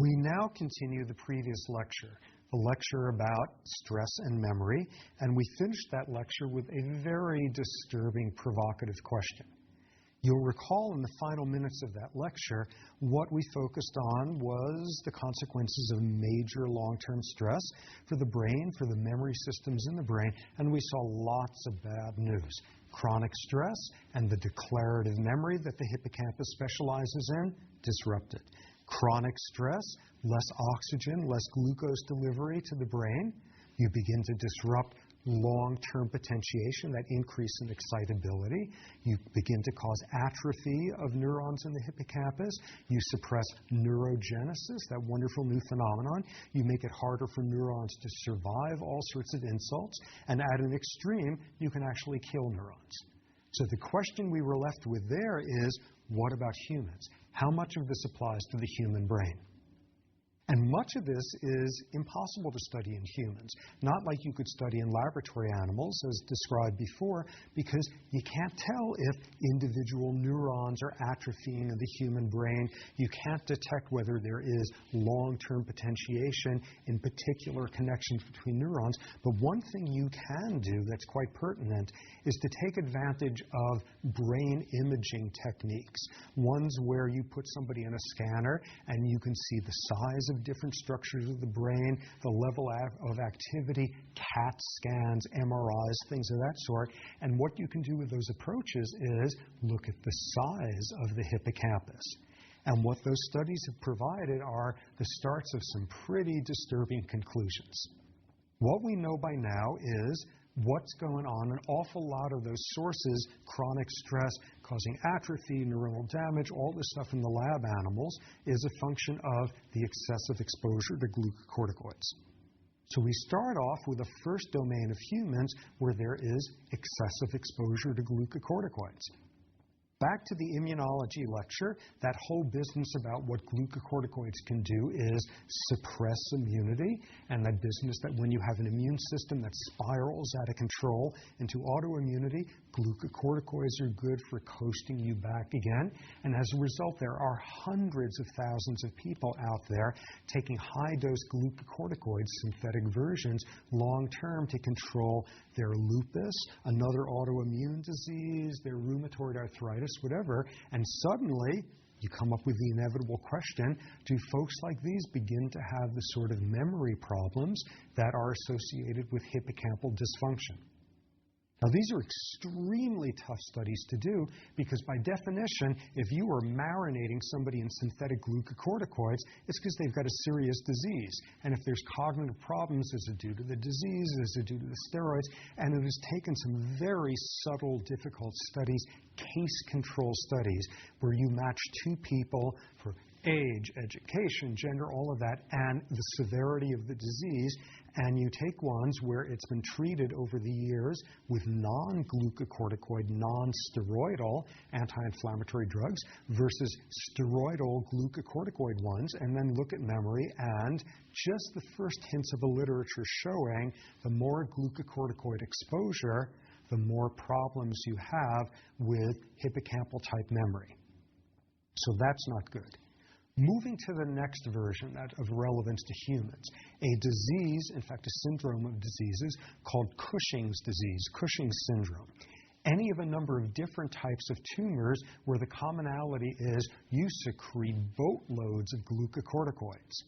We now continue the previous lecture, the lecture about stress and memory, and we finished that lecture with a very disturbing, provocative question. You'll recall in the final minutes of that lecture, what we focused on was the consequences of major long-term stress for the brain, for the memory systems in the brain, and we saw lots of bad news. Chronic stress and the declarative memory that the hippocampus specializes in, disrupted. Chronic stress, less oxygen, less glucose delivery to the brain. You begin to disrupt long-term potentiation, that increase in excitability. You begin to cause atrophy of neurons in the hippocampus. You suppress neurogenesis, that wonderful new phenomenon. You make it harder for neurons to survive all sorts of insults. And at an extreme, you can actually kill neurons. So the question we were left with there is, what about humans? How much of this applies to the human brain? And much of this is impossible to study in humans, not like you could study in laboratory animals, as described before, because you can't tell if individual neurons are atrophying in the human brain. You can't detect whether there is long-term potentiation in particular connections between neurons. But one thing you can do that's quite pertinent is to take advantage of brain imaging techniques, ones where you put somebody in a scanner and you can see the size of different structures of the brain, the level of activity, CAT scans, MRIs, things of that sort. And what you can do with those approaches is look at the size of the hippocampus. And what those studies have provided are the starts of some pretty disturbing conclusions. What we know by now is what's going on. An awful lot of those sources, chronic stress causing atrophy, neuronal damage, all this stuff in the lab animals, is a function of the excessive exposure to glucocorticoids. So we start off with the first domain of humans where there is excessive exposure to glucocorticoids. Back to the immunology lecture, that whole business about what glucocorticoids can do is suppress immunity, and that business that when you have an immune system that spirals out of control into autoimmunity, glucocorticoids are good for coasting you back again. And as a result, there are hundreds of thousands of people out there taking high-dose glucocorticoids, synthetic versions, long-term to control their lupus, another autoimmune disease, their rheumatoid arthritis, whatever, and suddenly you come up with the inevitable question, do folks like these begin to have the sort of memory problems that are associated with hippocampal dysfunction? Now, these are extremely tough studies to do because by definition, if you are marinating somebody in synthetic glucocorticoids, it's because they've got a serious disease. And if there's cognitive problems, is it due to the disease? Is it due to the steroids? And it has taken some very subtle, difficult studies, case control studies, where you match two people for age, education, gender, all of that, and the severity of the disease, and you take ones where it's been treated over the years with non-glucocorticoid, non-steroidal anti-inflammatory drugs versus steroidal glucocorticoid ones, and then look at memory, and just the first hints of the literature showing the more glucocorticoid exposure, the more problems you have with hippocampal-type memory. So that's not good. Moving to the next version of relevance to humans, a disease, in fact a syndrome of diseases, called Cushing's disease, Cushing's syndrome. Any of a number of different types of tumors where the commonality is you secrete boatloads of glucocorticoids.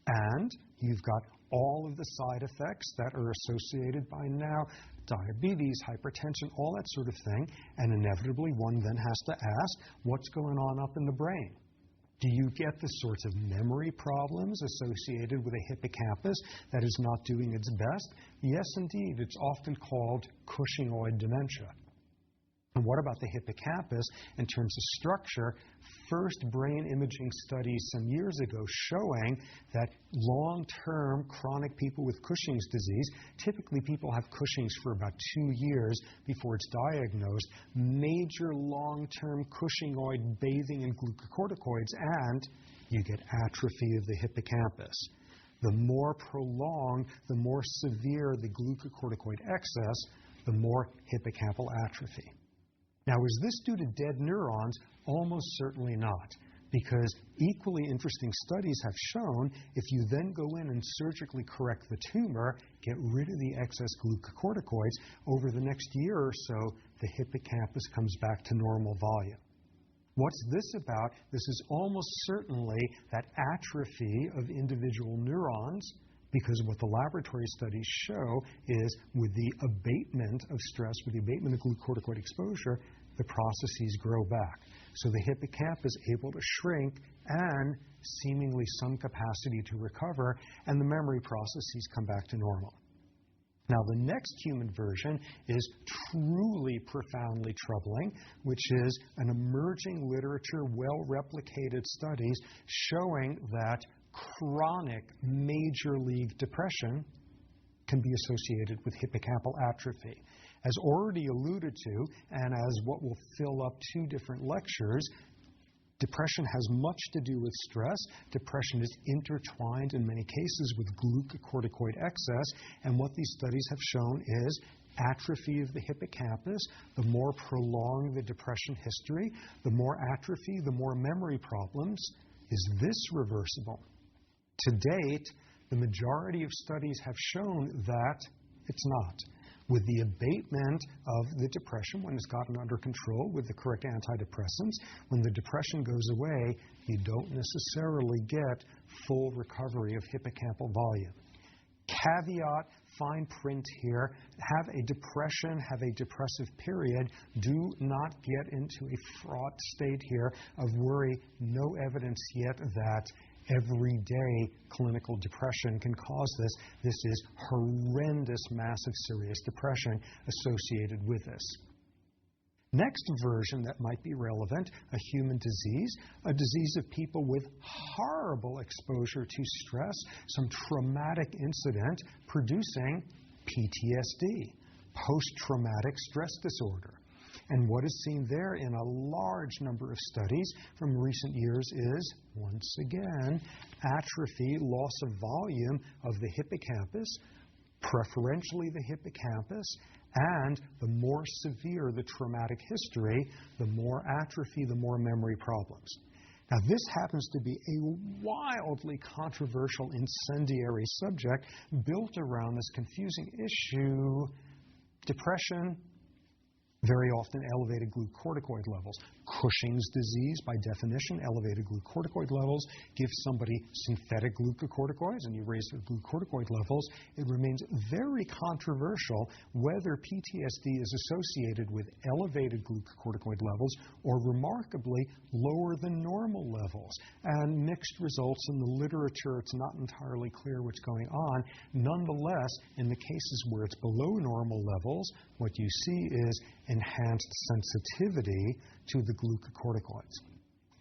And you've got all of the side effects that are associated by now, diabetes, hypertension, all that sort of thing, and inevitably one then has to ask, what's going on up in the brain? Do you get the sorts of memory problems associated with a hippocampus that is not doing its best? Yes, indeed. It's often called Cushinoid Dementia. And what about the hippocampus in terms of structure? First brain imaging studies some years ago showing that long-term chronic people with Cushing's disease, typically people have Cushing's for about 2 years before it's diagnosed, major long-term Cushinoid bathing in glucocorticoids, and you get atrophy of the hippocampus. The more prolonged, the more severe the glucocorticoid excess, the more hippocampal atrophy. Now, is this due to dead neurons? Almost certainly not, Because equally interesting studies have shown if you then go in and surgically correct the tumor, get rid of the excess glucocorticoids, over the next year or so, the hippocampus comes back to normal volume. What's this about? This is almost certainly that atrophy of individual neurons, because what the laboratory studies show is with the abatement of stress, with the abatement of glucocorticoid exposure, the processes grow back. So the hippocampus is able to shrink and seemingly some capacity to recover, and the memory processes come back to normal. Now, the next human version is truly profoundly troubling, which is an emerging literature, well-replicated studies showing that chronic major league depression can be associated with hippocampal atrophy. As already alluded to, and as what will fill up 2 different lectures, depression has much to do with stress. Depression is intertwined in many cases with glucocorticoid excess, and what these studies have shown is atrophy of the hippocampus. The more prolonged the depression history, the more atrophy, the more memory problems. Is this reversible? To date, the majority of studies have shown that it's not. With the abatement of the depression, when it's gotten under control with the correct antidepressants, when the depression goes away, you don't necessarily get full recovery of hippocampal volume. Caveat, fine print here, have a depression, have a depressive period. Do not get into a fraught state here of worry. No evidence yet that everyday clinical depression can cause this. This is horrendous, massive, serious depression associated with this. Next version that might be relevant, a human disease, a disease of people with horrible exposure to stress, some traumatic incident producing PTSD, post-traumatic stress disorder. And what is seen there in a large number of studies from recent years is, once again, atrophy, loss of volume of the hippocampus, preferentially the hippocampus, and the more severe the traumatic history, the more atrophy, the more memory problems. Now, this happens to be a wildly controversial, incendiary subject built around this confusing issue: depression, very often elevated glucocorticoid levels. Cushing's disease, by definition, elevated glucocorticoid levels. Give somebody synthetic glucocorticoids and you raise their glucocorticoid levels. It remains very controversial whether PTSD is associated with elevated glucocorticoid levels or remarkably lower than normal levels. And mixed results in the literature. It's not entirely clear what's going on. Nonetheless, in the cases where it's below normal levels, what you see is enhanced sensitivity to the glucocorticoids.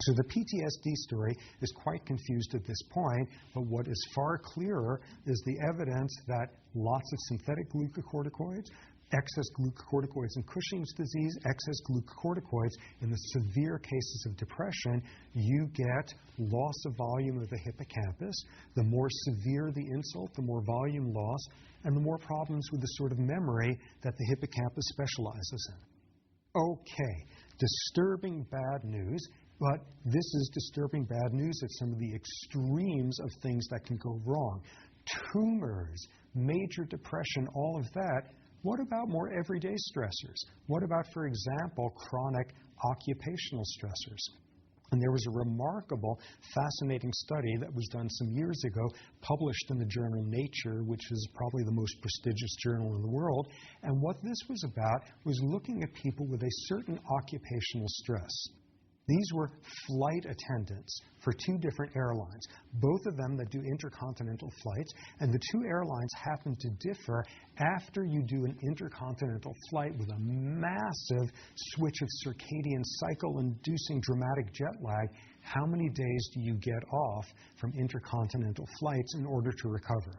So the PTSD story is quite confused at this point, but what is far clearer is the evidence that lots of synthetic glucocorticoids, excess glucocorticoids in Cushing's disease, excess glucocorticoids in the severe cases of depression, you get loss of volume of the hippocampus. The more severe the insult, the more volume loss, and the more problems with the sort of memory that the hippocampus specializes in. Okay, disturbing bad news, but this is disturbing bad news at some of the extremes of things that can go wrong. Tumors, major depression, all of that. What about more everyday stressors? What about, for example, chronic occupational stressors? And there was a remarkable, fascinating study that was done some years ago, published in the journal Nature, which is probably the most prestigious journal in the world. And what this was about was looking at people with a certain occupational stress. These were flight attendants for 2 different airlines, both of them that do intercontinental flights, and the 2 airlines happen to differ after you do an intercontinental flight with a massive switch of circadian cycle-inducing dramatic jet lag. How many days do you get off from intercontinental flights in order to recover?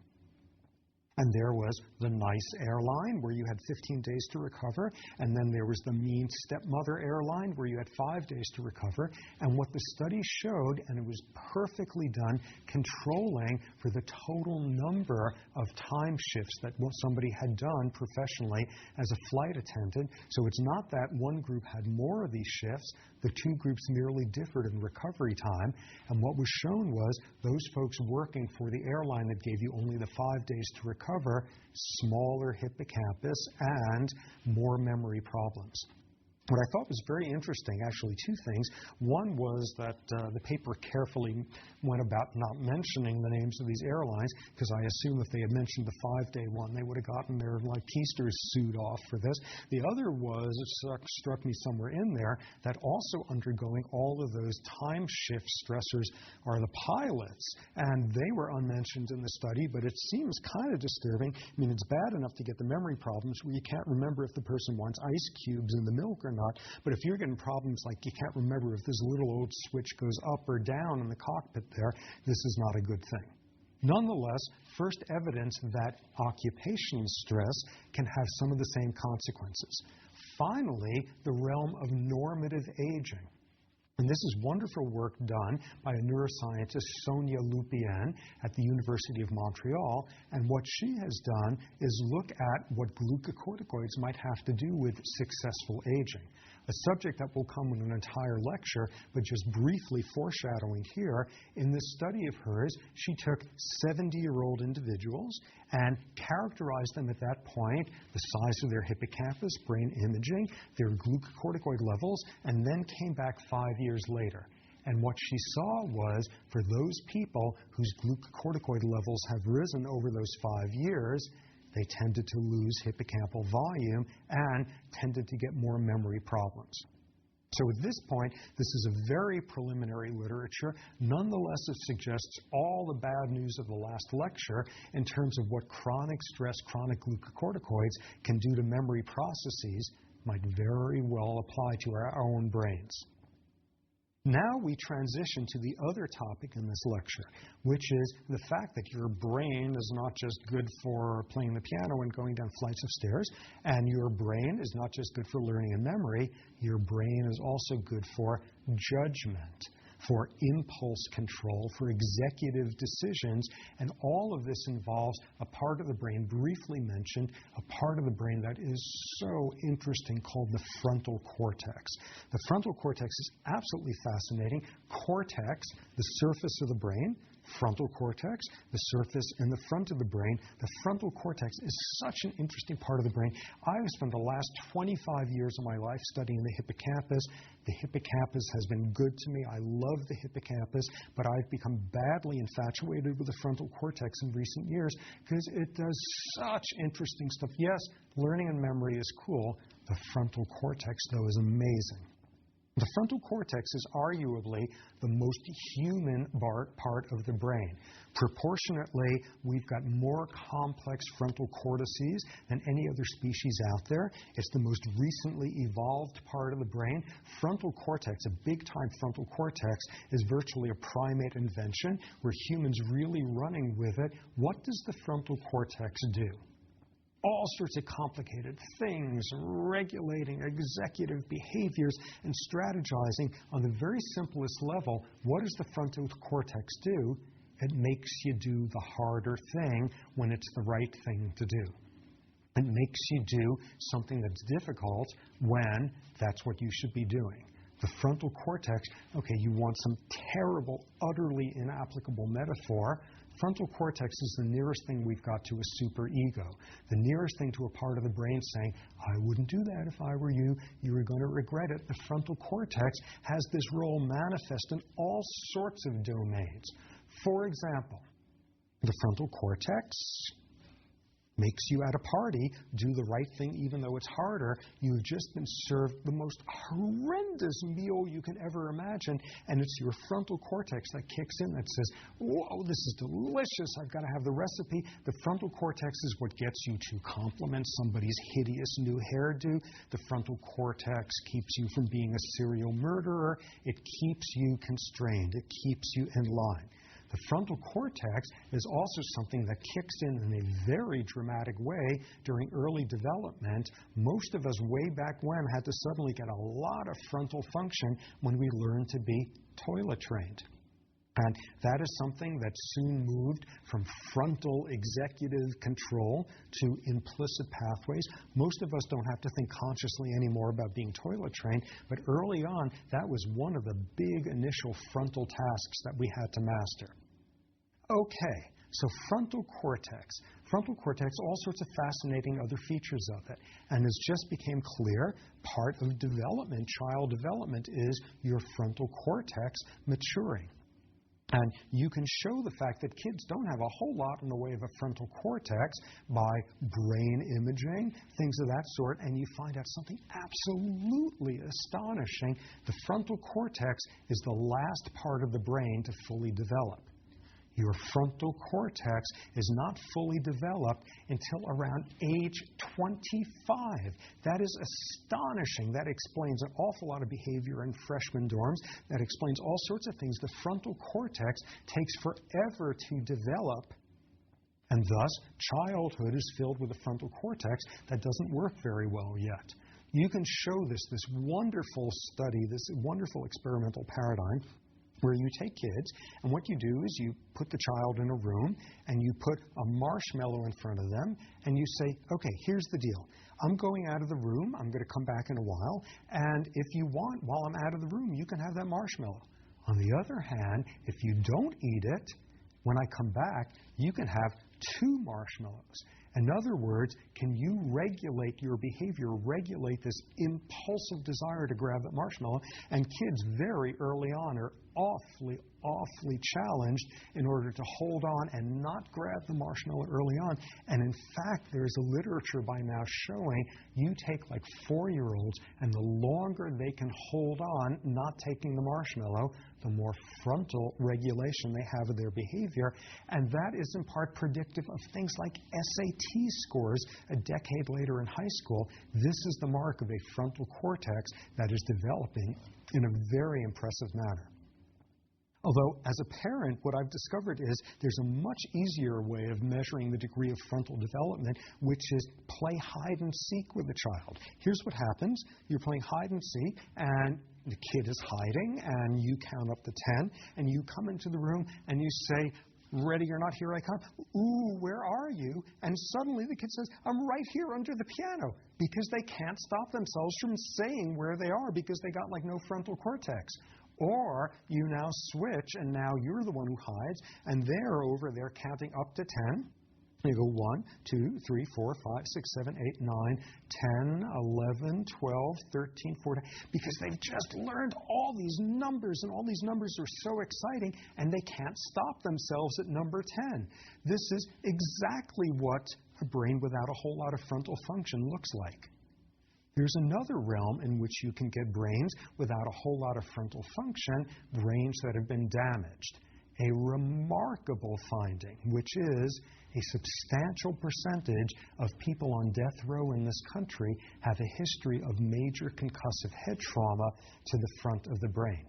And there was the nice airline where you had 15 days to recover. And then there was the mean stepmother airline where you had 5 days to recover. And what the study showed, and it was perfectly done, controlling for the total number of time shifts that somebody had done professionally as a flight attendant. So it's not that one group had more of these shifts. The two groups merely differed in recovery time. And what was shown was those folks working for the airline that gave you only the 5 days to recover, smaller hippocampus and more memory problems. What I thought was very interesting, actually, two things. One was that the paper carefully went about not mentioning the names of these airlines, because I assume if they had mentioned the 5-day one, they would have gotten their Keister's suit off for this. The other was, it struck me somewhere in there, that also undergoing all of those time shift stressors are the pilots. And they were unmentioned in the study, but it seems kind of disturbing. I mean, it's bad enough to get the memory problems where you can't remember if the person wants ice cubes in the milk or not. But if you're getting problems like you can't remember if this little old switch goes up or down in the cockpit there, this is not a good thing. Nonetheless, first evidence that occupational stress can have some of the same consequences. Finally, the realm of normative aging. And this is wonderful work done by a neuroscientist, Sonia Lupien, at the University of Montreal. And what she has done is look at what glucocorticoids might have to do with successful aging. A subject that will come in an entire lecture, but just briefly foreshadowing here, in this study of hers, she took 70-year-old individuals and characterized them at that point, the size of their hippocampus, brain imaging, their glucocorticoid levels, and then came back 5 years later. And what she saw was, for those people whose glucocorticoid levels have risen over those 5 years, they tended to lose hippocampal volume and tended to get more memory problems. So at this point, this is a very preliminary literature. Nonetheless, it suggests all the bad news of the last lecture in terms of what chronic stress, chronic glucocorticoids can do to memory processes might very well apply to our own brains. Now we transition to the other topic in this lecture, which is the fact that your brain is not just good for playing the piano and going down flights of stairs, and your brain is not just good for learning and memory, your brain is also good for judgment, for impulse control, for executive decisions, and all of this involves a part of the brain, briefly mentioned, a part of the brain that is so interesting called the frontal cortex. The frontal cortex is absolutely fascinating. Cortex, the surface of the brain, frontal cortex, the surface in the front of the brain. The frontal cortex is such an interesting part of the brain. I've spent the last 25 years of my life studying the hippocampus. The hippocampus has been good to me. I love the hippocampus, but I've become badly infatuated with the frontal cortex in recent years because it does such interesting stuff. Yes, learning and memory is cool. The frontal cortex, though, is amazing. The frontal cortex is arguably the most human part of the brain. Proportionately, we've got more complex frontal cortices than any other species out there. It's the most recently evolved part of the brain. Frontal cortex, a big-time frontal cortex, is virtually a primate invention. We're humans really running with it. What does the frontal cortex do? All sorts of complicated things, regulating executive behaviors and strategizing on the very simplest level. What does the frontal cortex do? It makes you do the harder thing when it's the right thing to do. It makes you do something that's difficult when that's what you should be doing. The frontal cortex, okay, you want some terrible, utterly inapplicable metaphor. Frontal cortex is the nearest thing we've got to a superego, the nearest thing to a part of the brain saying, I wouldn't do that if I were you. You were going to regret it. The frontal cortex has this role manifest in all sorts of domains. For example, the frontal cortex makes you at a party do the right thing even though it's harder. You've just been served the most horrendous meal you can ever imagine, and it's your frontal cortex that kicks in that says, whoa, this is delicious, I've got to have the recipe. The frontal cortex is what gets you to compliment somebody's hideous new hairdo. The frontal cortex keeps you from being a serial murderer. It keeps you constrained. It keeps you in line. The frontal cortex is also something that kicks in a very dramatic way during early development. Most of us way back when had to suddenly get a lot of frontal function when we learned to be toilet trained. And that is something that soon moved from frontal executive control to implicit pathways. Most of us don't have to think consciously anymore about being toilet trained, but early on, that was one of the big initial frontal tasks that we had to master. Okay, so frontal cortex. Frontal cortex, all sorts of fascinating other features of it. And as just became clear, part of development, child development, is your frontal cortex maturing. And you can show the fact that kids don't have a whole lot in the way of a frontal cortex by brain imaging, things of that sort, and you find out something absolutely astonishing. The frontal cortex is the last part of the brain to fully develop. Your frontal cortex is not fully developed until around age 25. That is astonishing. That explains an awful lot of behavior in freshman dorms. That explains all sorts of things. The frontal cortex takes forever to develop, and thus childhood is filled with a frontal cortex that doesn't work very well yet. You can show this wonderful study, this wonderful experimental paradigm, where you take kids, and what you do is you put the child in a room, and you put a marshmallow in front of them, and you say, okay, here's the deal. I'm going out of the room. I'm going to come back in a while, and if you want, while I'm out of the room, you can have that marshmallow. On the other hand, if you don't eat it, when I come back, you can have 2 marshmallows. In other words, can you regulate your behavior, regulate this impulsive desire to grab that marshmallow? And kids very early on are awfully challenged in order to hold on and not grab the marshmallow early on. And in fact, there's a literature by now showing you take like 4-year-olds, and the longer they can hold on not taking the marshmallow, the more frontal regulation they have of their behavior. And that is in part predictive of things like SAT scores a decade later in high school. This is the mark of a frontal cortex that is developing in a very impressive manner. Although, as a parent, what I've discovered is there's a much easier way of measuring the degree of frontal development, which is play hide and seek with the child. Here's what happens. You're playing hide and seek, and the kid is hiding, and you count up to 10, and you come into the room, and you say, ready or not, here I come. Ooh, where are you? And suddenly the kid says, I'm right here under the piano, because they can't stop themselves from saying where they are because they got like no frontal cortex. Or you now switch, and now you're the one who hides, and they're over there counting up to 10. You go 1, 2, 3, 4, 5, 6, 7, 8, 9, 10, 11, 12, 13, 14, because they've just learned all these numbers, and all these numbers are so exciting, and they can't stop themselves at number 10. This is exactly what a brain without a whole lot of frontal function looks like. There's another realm in which you can get brains without a whole lot of frontal function, brains that have been damaged. A remarkable finding, which is a substantial percentage of people on death row in this country have a history of major concussive head trauma to the front of the brain.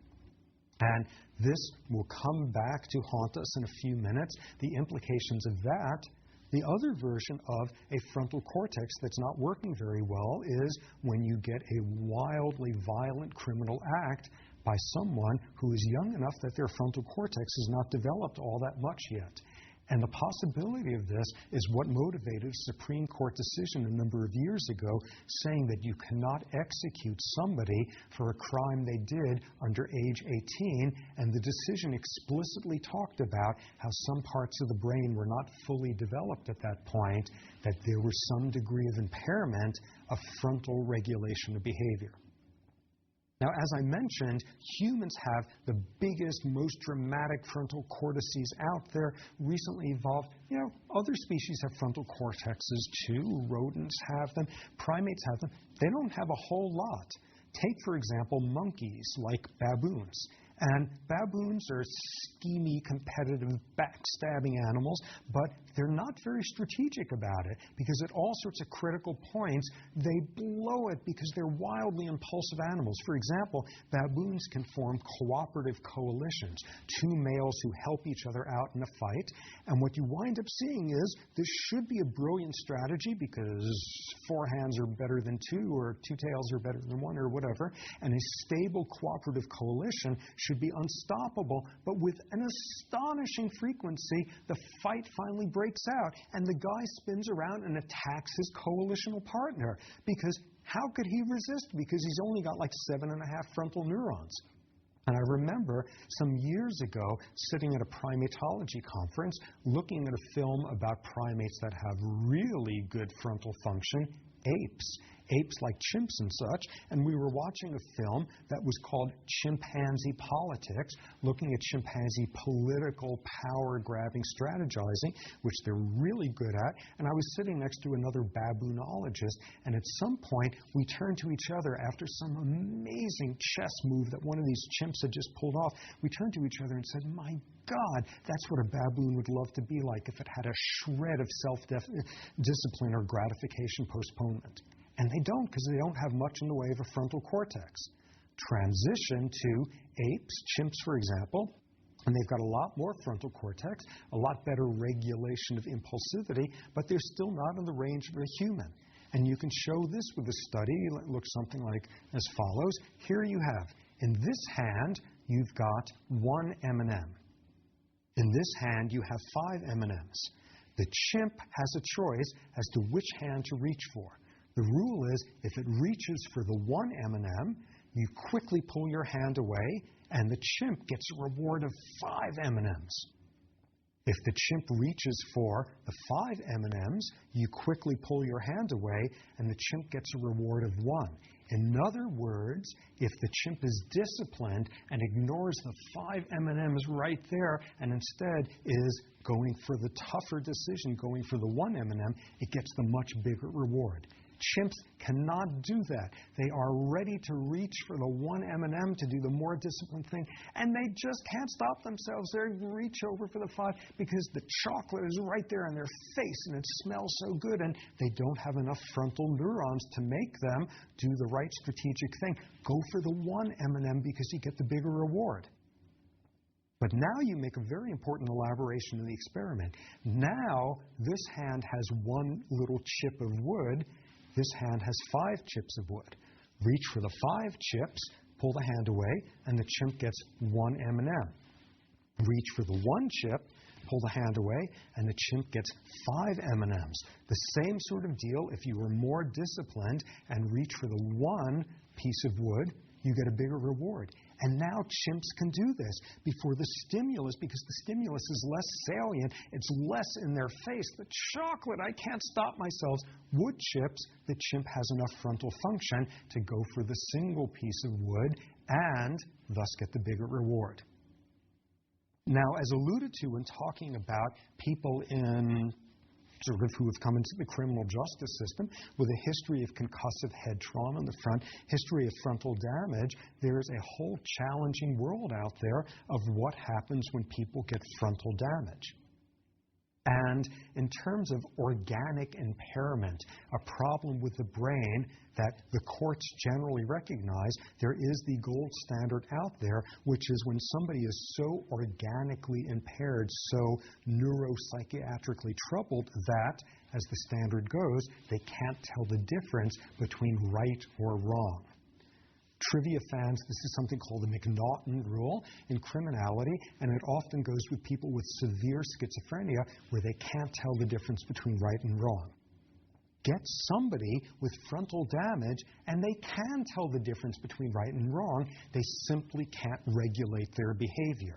And this will come back to haunt us in a few minutes, the implications of that. The other version of a frontal cortex that's not working very well is when you get a wildly violent criminal act by someone who is young enough that their frontal cortex has not developed all that much yet. And the possibility of this is what motivated a Supreme Court decision a number of years ago saying that you cannot execute somebody for a crime they did under age 18, and the decision explicitly talked about how some parts of the brain were not fully developed at that point, that there was some degree of impairment of frontal regulation of behavior. Now, as I mentioned, humans have the biggest, most dramatic frontal cortices out there, recently evolved. Other species have frontal cortexes too. Rodents have them. Primates have them. They don't have a whole lot. Take, for example, monkeys like baboons. And baboons are schemy, competitive, backstabbing animals, but they're not very strategic about it because at all sorts of critical points, they blow it because they're wildly impulsive animals. For example, baboons can form cooperative coalitions, two males who help each other out in a fight. And what you wind up seeing is this should be a brilliant strategy because four hands are better than two or two tails are better than one or whatever. And a stable cooperative coalition should be unstoppable, but with an astonishing frequency, the fight finally breaks out, and the guy spins around and attacks his coalitional partner, because how could he resist? Because he's only got like 7.5 frontal neurons. And I remember some years ago sitting at a primatology conference looking at a film about primates that have really good frontal function, apes like chimps and such, and we were watching a film that was called Chimpanzee Politics, looking at chimpanzee political power-grabbing strategizing, which they're really good at, and I was sitting next to another baboonologist, and at some point we turned to each other after some amazing chess move that one of these chimps had just pulled off. We turned to each other and said, my God, that's what a baboon would love to be like if it had a shred of self-discipline or gratification postponement. And they don't, because they don't have much in the way of a frontal cortex. Transition to apes, chimps, for example, and they've got a lot more frontal cortex, a lot better regulation of impulsivity, but they're still not in the range of a human. And you can show this with a study. It looks something like as follows. Here you have, in this hand, you've got 1 M&M. In this hand, you have 5 M&Ms. The chimp has a choice as to which hand to reach for. The rule is, if it reaches for the 1 M&M, you quickly pull your hand away, and the chimp gets a reward of 5 M&Ms. If the chimp reaches for the 5 M&Ms, you quickly pull your hand away, and the chimp gets a reward of 1. In other words, if the chimp is disciplined and ignores the 5 M&Ms right there and instead is going for the tougher decision, going for the 1 M&M, it gets the much bigger reward. Chimps cannot do that. They are ready to reach for the 1 M&M to do the more disciplined thing, and they just can't stop themselves. They reach over for the 5 because the chocolate is right there in their face and it smells so good, and they don't have enough frontal neurons to make them do the right strategic thing. Go for the 1 M&M because you get the bigger reward. But now you make a very important elaboration of the experiment. Now this hand has 1 little chip of wood. This hand has 5 chips of wood. Reach for the 5 chips, pull the hand away, and the chimp gets 1 M&M. Reach for the 1 chip, pull the hand away, and the chimp gets 5 M&Ms. The same sort of deal if you were more disciplined and reach for the 1 piece of wood, you get a bigger reward. And now chimps can do this before the stimulus, because the stimulus is less salient, it's less in their face. The chocolate, I can't stop myself. Wood chips, the chimp has enough frontal function to go for the single piece of wood and thus get the bigger reward. Now, as alluded to when talking about people in sort of who have come into the criminal justice system with a history of concussive head trauma in the front, history of frontal damage, there's a whole challenging world out there of what happens when people get frontal damage. And in terms of organic impairment, a problem with the brain that the courts generally recognize, there is the gold standard out there, which is when somebody is so organically impaired, so neuropsychiatrically troubled that, as the standard goes, they can't tell the difference between right or wrong. Trivia fans, this is something called the McNaughton rule in criminality, and it often goes with people with severe schizophrenia where they can't tell the difference between right and wrong. Get somebody with frontal damage, and they can tell the difference between right and wrong. They simply can't regulate their behavior.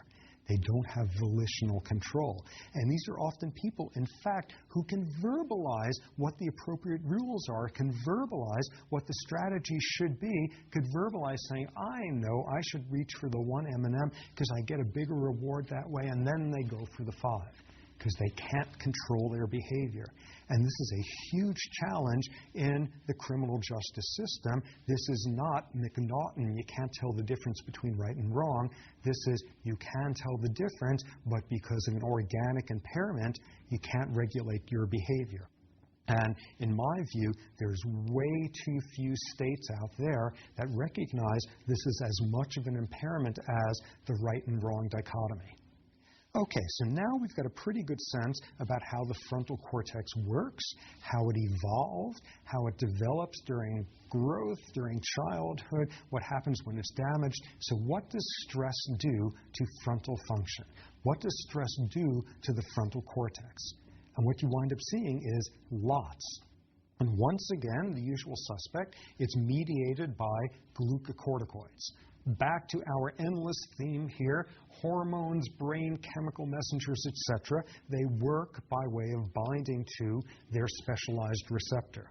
They don't have volitional control. And these are often people, in fact, who can verbalize what the appropriate rules are, can verbalize what the strategy should be, could verbalize saying, I know I should reach for the 1 M&M because I get a bigger reward that way, and then they go for the 5. because they can't control their behavior. And this is a huge challenge in the criminal justice system. This is not McNaughton. You can't tell the difference between right and wrong. This is you can tell the difference, but because of an organic impairment, you can't regulate your behavior. And in my view, there's way too few states out there that recognize this is as much of an impairment as the right and wrong dichotomy. Okay, so now we've got a pretty good sense about how the frontal cortex works, how it evolved, how it develops during growth, during childhood, what happens when it's damaged. So what does stress do to frontal function? What does stress do to the frontal cortex? And what you wind up seeing is lots. And once again, the usual suspect, it's mediated by glucocorticoids. Back to our endless theme here, hormones, brain chemical messengers, etc. They work by way of binding to their specialized receptor.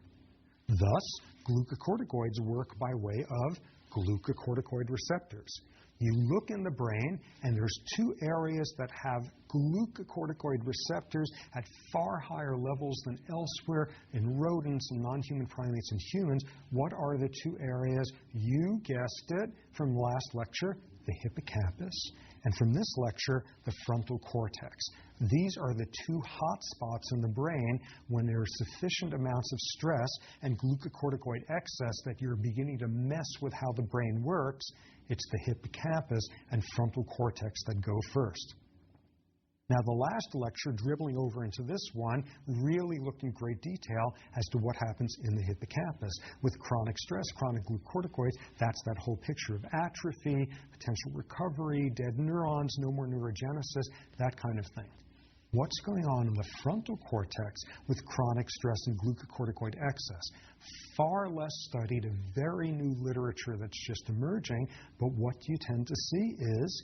Thus, glucocorticoids work by way of glucocorticoid receptors. You look in the brain, and there's two areas that have glucocorticoid receptors at far higher levels than elsewhere in rodents and non-human primates and humans. What are the two areas? You guessed it from last lecture, the hippocampus, and from this lecture, the frontal cortex. These are the two hot spots in the brain when there are sufficient amounts of stress and glucocorticoid excess that you're beginning to mess with how the brain works. It's the hippocampus and frontal cortex that go first. Now, the last lecture, dribbling over into this one, really looked in great detail as to what happens in the hippocampus. With chronic stress, chronic glucocorticoids, that's that whole picture of atrophy, potential recovery, dead neurons, no more neurogenesis, that kind of thing. What's going on in the frontal cortex with chronic stress and glucocorticoid excess? Far less studied, a very new literature that's just emerging, but what you tend to see is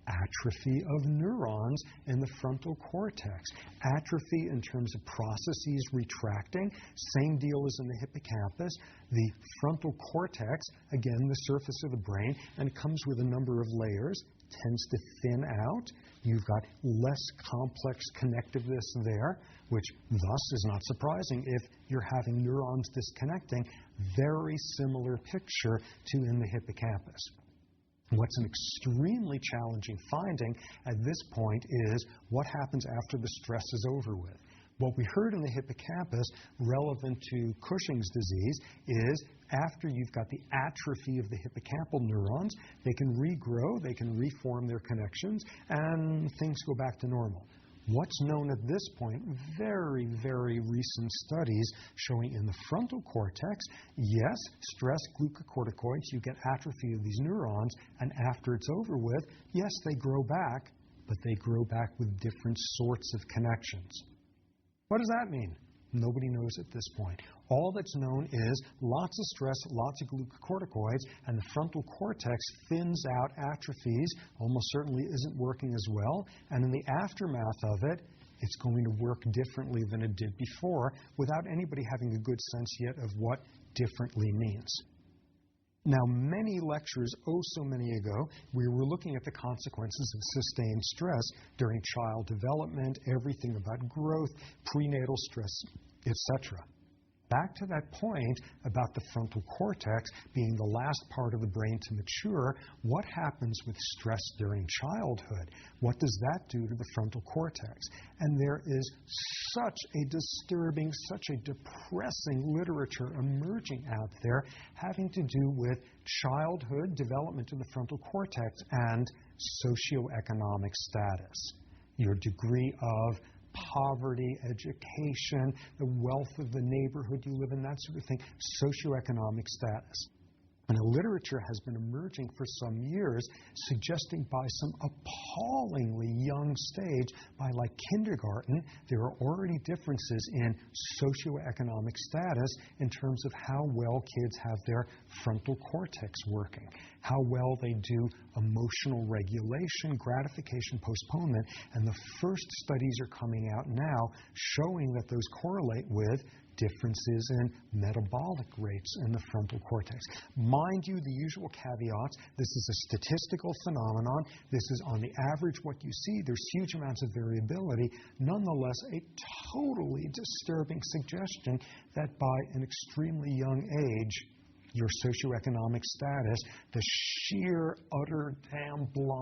atrophy of neurons in the frontal cortex. Atrophy in terms of processes retracting, same deal as in the hippocampus. The frontal cortex, again, the surface of the brain, and it comes with a number of layers, tends to thin out. You've got less complex connectiveness there, which thus is not surprising if you're having neurons disconnecting. Very similar picture to in the hippocampus. What's an extremely challenging finding at this point is what happens after the stress is over with. What we heard in the hippocampus relevant to Cushing's disease is after you've got the atrophy of the hippocampal neurons, they can regrow, they can reform their connections, and things go back to normal. What's known at this point, very, very recent studies showing in the frontal cortex, yes, stress glucocorticoids, you get atrophy of these neurons, and after it's over with, yes, they grow back, but they grow back with different sorts of connections. What does that mean? Nobody knows at this point. All that's known is lots of stress, lots of glucocorticoids, and the frontal cortex thins out, atrophies, almost certainly isn't working as well, and in the aftermath of it, it's going to work differently than it did before without anybody having a good sense yet of what differently means. Now, many lectures, oh so many ago, we were looking at the consequences of sustained stress during child development, everything about growth, prenatal stress, etc. Back to that point about the frontal cortex being the last part of the brain to mature, what happens with stress during childhood? What does that do to the frontal cortex? And there is such a disturbing, such a depressing literature emerging out there having to do with childhood development of the frontal cortex and socioeconomic status. Your degree of poverty, education, the wealth of the neighborhood you live in, that sort of thing, socioeconomic status. And a literature has been emerging for some years suggesting by some appallingly young stage, by like kindergarten, there are already differences in socioeconomic status in terms of how well kids have their frontal cortex working, how well they do emotional regulation, gratification, postponement. And the first studies are coming out now showing that those correlate with differences in metabolic rates in the frontal cortex. Mind you, the usual caveats, this is a statistical phenomenon. This is on the average what you see. There's huge amounts of variability. Nonetheless, a totally disturbing suggestion that by an extremely young age, your socioeconomic status, the sheer, utter, damn blind